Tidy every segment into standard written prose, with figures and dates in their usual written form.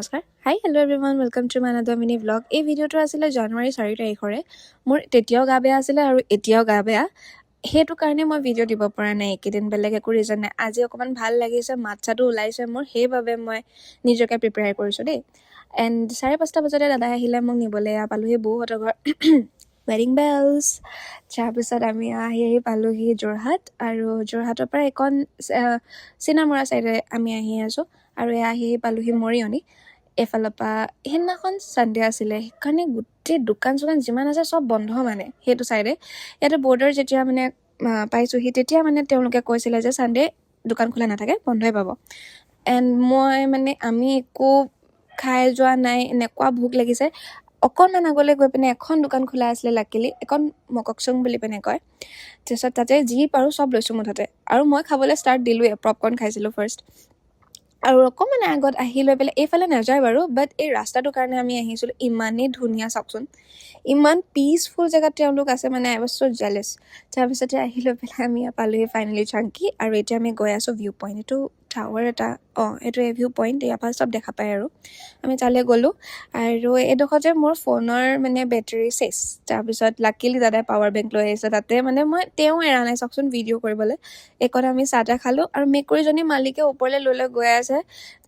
নমস্কাৰ hi hello' everyone welcome to my another mini blog এই ভিডিঅ'টো আছিলে জানুৱাৰী 4 তাৰিখৰে মোৰ তেতিয়াও গা বেয়া আছিলে আৰু এতিয়াও গা বেয়া সেইটো কাৰণে মই ভিডিঅ' দিব পৰা নাই এইকেইদিন বেলেগ একো ৰিজন নাই আজি অকণমান ভাল লাগিছে মাতছাটো ওলাইছে মোৰ সেইবাবে মই নিজকে প্ৰিপেয়াৰ কৰিছোঁ দেই এণ্ড 5:30 বজাতে দাদাই আহিলে মোক নিবলৈ পালোহি বৌহঁতৰ ঘৰ ৱেডিং বেলছ তাৰপিছত আমি আহি পালোহি যোৰহাট আৰু যোৰহাটৰ পৰা এখন চিনামৰা ছাইডে আমি আহি আছোঁ আৰু আহি পালোহি মৰিয়নি এফালৰ পৰা সেইদিনাখন ছানডে আছিলে সেইকাৰণে গোটেই দোকান চোকান যিমান আছে চব বন্ধ মানে সেইটো ছাইডে ইয়াতে বৰ্ডাৰ যেতিয়া মানে পাইছোঁহি তেতিয়া মানে তেওঁলোকে কৈছিলে যে ছানডে দোকান খোলা নাথাকে বন্ধই পাব এণ্ড মই মানে আমি একো খাই যোৱা নাই এনেকুৱা ভোক লাগিছে অকণমান আগলৈ গৈ পিনে এখন দোকান খোলা আছিলে লাকিলি এখন মককচুং বুলি পিনে কয় তাৰপিছত তাতে যি পাৰোঁ চব লৈছোঁ মুঠতে আৰু মই খাবলৈ ষ্টাৰ্ট দিলোঁৱে পপকৰ্ণ খাইছিলোঁ ফাৰ্ষ্ট আৰু অকণমান আগত আহি লৈ পেলাই এইফালে নাযায় বাৰু বাট এই ৰাস্তাটোৰ কাৰণে আমি আহিছিলোঁ ইমানেই ধুনীয়া চাওকচোন ইমান পিচফুল জেগাত তেওঁলোক আছে মানে আই ৱাজ ছ' জেলেছ তাৰপিছতে আহি লৈ পেলাই আমি পালোহি ফাইনেলি চাংকি আৰু এতিয়া আমি গৈ আছোঁ ভিউ পইণ্ট এইটো টাৱাৰ এটা এইটোৱে ভিউ পইণ্ট ইয়াৰ পৰা চব দেখা পায় আৰু আমি তালৈ গ'লোঁ আৰু এইডোখৰতে মোৰ ফোনৰ মানে বেটেৰী চেছ তাৰপিছত লাকিলি দাদাই পাৱাৰ বেংক লৈ আহিছে তাতে মানে মই তেওঁ এৰা নাই চাওকচোন ভিডিঅ' কৰিবলৈ এইকণ আমি চাহ তাহ খালোঁ আৰু মেকুৰীজনী মালিকে ওপৰলৈ লৈ গৈ আছে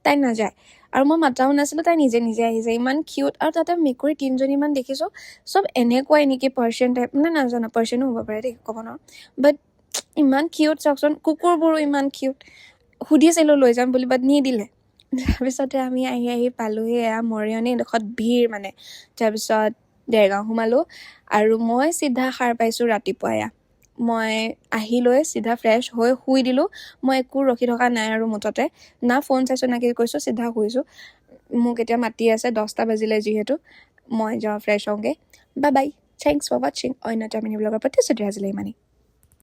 তাই নাযায় আৰু মই মাতাও নাছিলোঁ তাই নিজে নিজে আহিছে ইমান কিউট আৰু তাতে মেকুৰী 3জনীমান দেখিছোঁ চব এনেকুৱাই নেকি পাৰ্চিয়ান টাইপ মানে নাজানো পাৰ্চিয়ানো হ'ব পাৰে দেই ক'ব নোৱাৰোঁ বাট ইমান কিউট চাওকচোন কুকুৰবোৰো ইমান কিউট সুধিছিলোঁ লৈ যাম বুলি বাট নিদিলে তাৰপিছতে আমি আহি পালোহি এয়া মৰিয়নি এডোখৰত ভিৰ মানে তাৰপিছত দেৰগাঁও সোমালোঁ আৰু মই চিধা সাৰ পাইছোঁ ৰাতিপুৱা এয়া মই আহি লৈ চিধা ফ্ৰেছ হৈ শুই দিলোঁ মই একো ৰখি থকা নাই আৰু মুঠতে না ফোন চাইছোঁ না কি কৰিছোঁ চিধা শুইছোঁ মোক এতিয়া মাতি আছে 10টা বাজিলে যিহেতু মই যাওঁ ফ্ৰেছ হওঁগৈ বাই বাই থেংকছ ফৰ ৱাচিং অন্য এটা মিনি ব্লগৰ প্ৰতিশ্ৰুতি আজিলৈ ইমানেই